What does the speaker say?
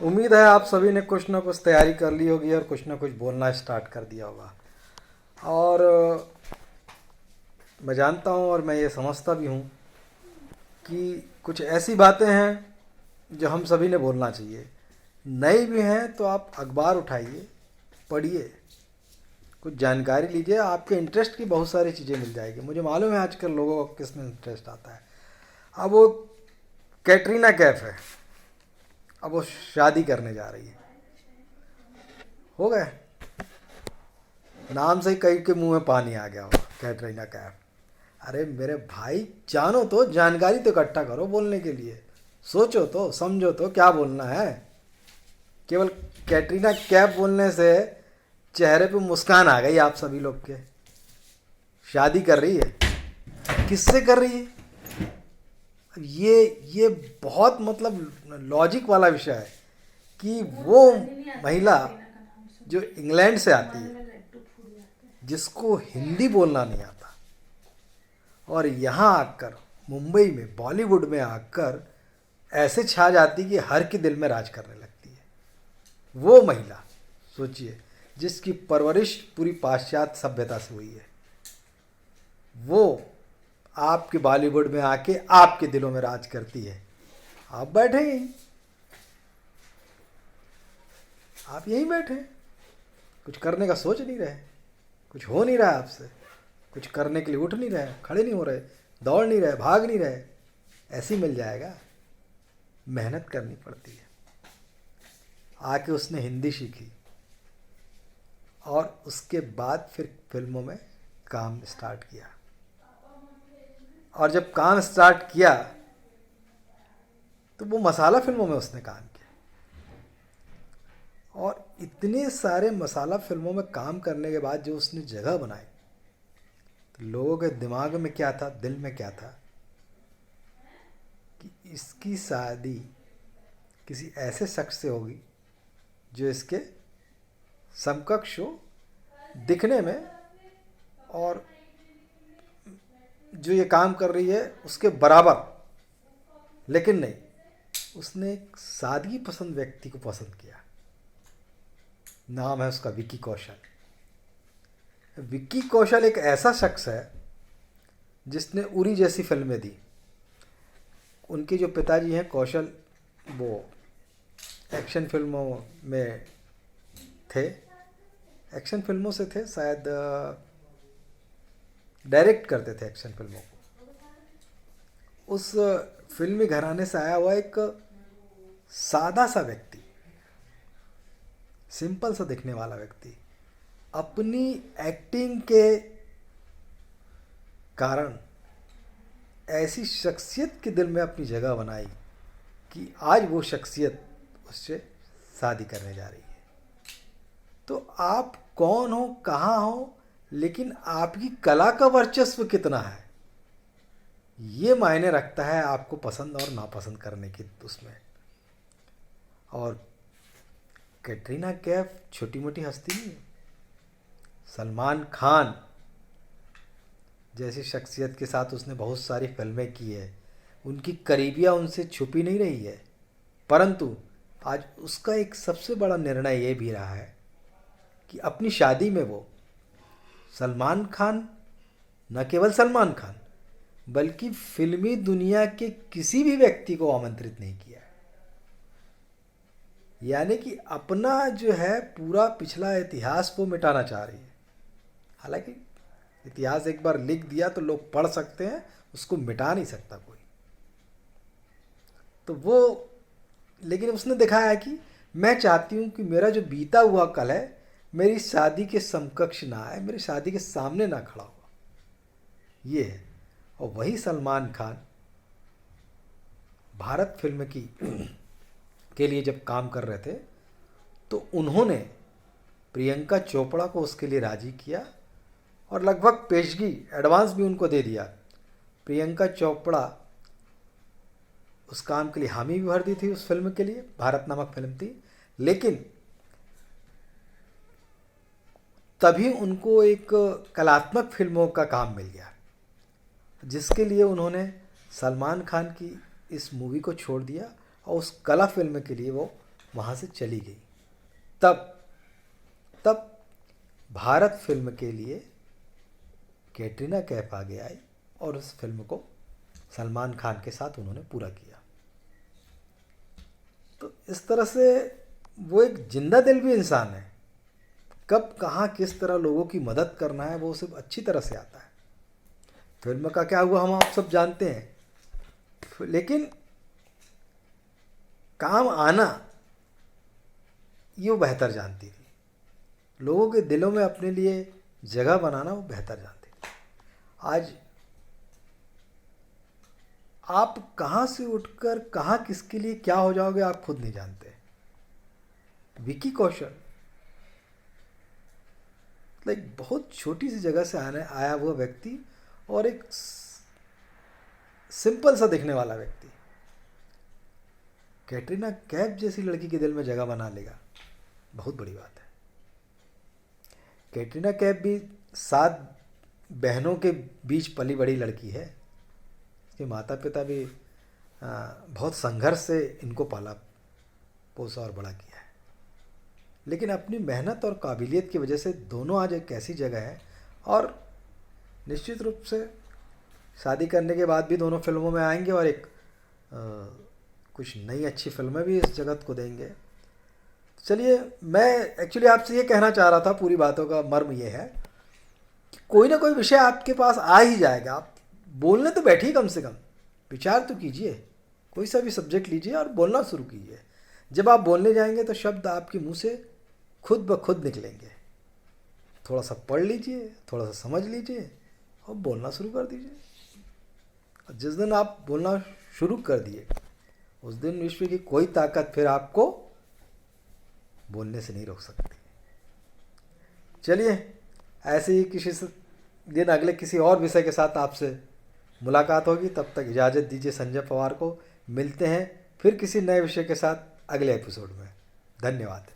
उम्मीद है आप सभी ने कुछ ना कुछ तैयारी कर ली होगी और कुछ ना कुछ बोलना स्टार्ट कर दिया होगा। और मैं जानता हूँ और मैं ये समझता भी हूँ कि कुछ ऐसी बातें हैं जो हम सभी ने बोलना चाहिए। नई भी हैं तो आप अखबार उठाइए, पढ़िए, कुछ जानकारी लीजिए, आपके इंटरेस्ट की बहुत सारी चीज़ें मिल जाएगी। मुझे मालूम है आजकल लोगों को किस में इंटरेस्ट आता है। अब वो कैटरीना कैफ है, अब वो शादी करने जा रही है। हो गए, नाम से ही कई के मुंह में पानी आ गया होगा, कैटरीना कैफ। अरे मेरे भाई, जानो तो, जानकारी तो इकट्ठा करो बोलने के लिए। सोचो तो, समझो तो क्या बोलना है। केवल कैटरीना कैफ बोलने से चेहरे पे मुस्कान आ गई आप सभी लोग के। शादी कर रही है, किससे कर रही है? ये बहुत मतलब लॉजिक वाला विषय है कि वो महिला जो इंग्लैंड से आती है, जिसको हिंदी बोलना नहीं आता, और यहाँ आकर मुंबई में बॉलीवुड में आकर ऐसे छा जाती कि हर के दिल में राज करने लगती है। वो महिला सोचिए, जिसकी परवरिश पूरी पाश्चात्य सभ्यता से हुई है, वो आपके बॉलीवुड में आके आपके दिलों में राज करती है। आप बैठे यहीं, आप यहीं बैठे, कुछ करने का सोच नहीं रहे, कुछ हो नहीं रहा है आपसे, कुछ करने के लिए उठ नहीं रहे, खड़े नहीं हो रहे, दौड़ नहीं रहे, भाग नहीं रहे। ऐसे ही मिल जाएगा? मेहनत करनी पड़ती है। आके उसने हिंदी सीखी और उसके बाद फिर फिल्मों में काम स्टार्ट किया। और जब काम स्टार्ट किया तो वो मसाला फिल्मों में उसने काम किया। और इतने सारे मसाला फिल्मों में काम करने के बाद जो उसने जगह बनाई, तो लोगों के दिमाग में क्या था, दिल में क्या था कि इसकी शादी किसी ऐसे शख्स से होगी जो इसके समकक्ष हो दिखने में, और जो ये काम कर रही है उसके बराबर। लेकिन नहीं, उसने एक सादगी पसंद व्यक्ति को पसंद किया। नाम है उसका विक्की कौशल। विक्की कौशल एक ऐसा शख्स है जिसने उरी जैसी फिल्में दी। उनके जो पिताजी हैं कौशल, वो एक्शन फिल्मों में थे, एक्शन फिल्मों से थे शायद, डायरेक्ट करते थे एक्शन फिल्मों को। उस फिल्मी घराने से आया हुआ एक सादा सा व्यक्ति, सिंपल सा दिखने वाला व्यक्ति, अपनी एक्टिंग के कारण ऐसी शख्सियत के दिल में अपनी जगह बनाई कि आज वो शख्सियत उससे शादी करने जा रही है। तो आप कौन हो, कहाँ हो, लेकिन आपकी कला का वर्चस्व कितना है, ये मायने रखता है आपको पसंद और नापसंद करने की उसमें। और कैटरीना कैफ छोटी मोटी हस्ती नहीं है। सलमान खान जैसी शख्सियत के साथ उसने बहुत सारी फिल्में की है, उनकी करीबियाँ उनसे छुपी नहीं रही है। परंतु आज उसका एक सबसे बड़ा निर्णय ये भी रहा है कि अपनी शादी में वो सलमान खान, न केवल सलमान खान बल्कि फिल्मी दुनिया के किसी भी व्यक्ति को आमंत्रित नहीं किया। यानी कि अपना जो है पूरा पिछला इतिहास वो मिटाना चाह रही है। हालांकि इतिहास एक बार लिख दिया तो लोग पढ़ सकते हैं, उसको मिटा नहीं सकता कोई। तो वो, लेकिन उसने दिखाया है कि मैं चाहती हूँ कि मेरा जो बीता हुआ कल है मेरी शादी के समकक्ष ना आए, मेरी शादी के सामने ना खड़ा हुआ, ये है। और वही सलमान खान भारत फिल्म की के लिए जब काम कर रहे थे तो उन्होंने प्रियंका चोपड़ा को उसके लिए राजी किया और लगभग पेशगी एडवांस भी उनको दे दिया। प्रियंका चोपड़ा उस काम के लिए हामी भी भर दी थी उस फिल्म के लिए, भारत नामक फिल्म थी। लेकिन तभी उनको एक कलात्मक फिल्मों का काम मिल गया, जिसके लिए उन्होंने सलमान खान की इस मूवी को छोड़ दिया और उस कला फिल्म के लिए वो वहाँ से चली गई। तब तब भारत फिल्म के लिए कैटरीना कैफ आगे आई और उस फिल्म को सलमान खान के साथ उन्होंने पूरा किया। तो इस तरह से वो एक जिंदा दिल भी इंसान है। कब कहाँ किस तरह लोगों की मदद करना है वो उसे अच्छी तरह से आता है। फिल्म का क्या हुआ हम आप सब जानते हैं, लेकिन काम आना ये वो बेहतर जानती थी। लोगों के दिलों में अपने लिए जगह बनाना वो बेहतर जानती थी। आज आप कहाँ से उठकर कहाँ किसके लिए क्या हो जाओगे आप खुद नहीं जानते। विकी कौशल लाइक बहुत छोटी सी जगह से आया हुआ व्यक्ति और एक सिंपल सा दिखने वाला व्यक्ति कैटरीना कैफ जैसी लड़की के दिल में जगह बना लेगा, बहुत बड़ी बात है। कैटरीना कैफ भी 7 बहनों के बीच पली बड़ी लड़की है। इसके माता पिता भी बहुत संघर्ष से इनको पाला पोसा और बड़ा किया है, लेकिन अपनी मेहनत और काबिलियत की वजह से दोनों आज एक ऐसी जगह है। और निश्चित रूप से शादी करने के बाद भी दोनों फिल्मों में आएंगे और एक कुछ नई अच्छी फिल्में भी इस जगत को देंगे। चलिए, मैं एक्चुअली आपसे ये कहना चाह रहा था, पूरी बातों का मर्म ये है कि कोई ना कोई विषय आपके पास आ ही जाएगा। आप बोलने तो बैठिए, कम से कम विचार तो कीजिए, कोई सा भी सब्जेक्ट लीजिए और बोलना शुरू कीजिए। जब आप बोलने जाएंगे तो शब्द आपके मुंह से खुद ब खुद निकलेंगे। थोड़ा सा पढ़ लीजिए, थोड़ा सा समझ लीजिए और बोलना शुरू कर दीजिए। और जिस दिन आप बोलना शुरू कर दिए उस दिन विश्व की कोई ताकत फिर आपको बोलने से नहीं रोक सकती। चलिए, ऐसे ही किसी दिन अगले किसी और विषय के साथ आपसे मुलाकात होगी। तब तक इजाज़त दीजिए संजय पवार को। मिलते हैं फिर किसी नए विषय के साथ अगले एपिसोड में। धन्यवाद।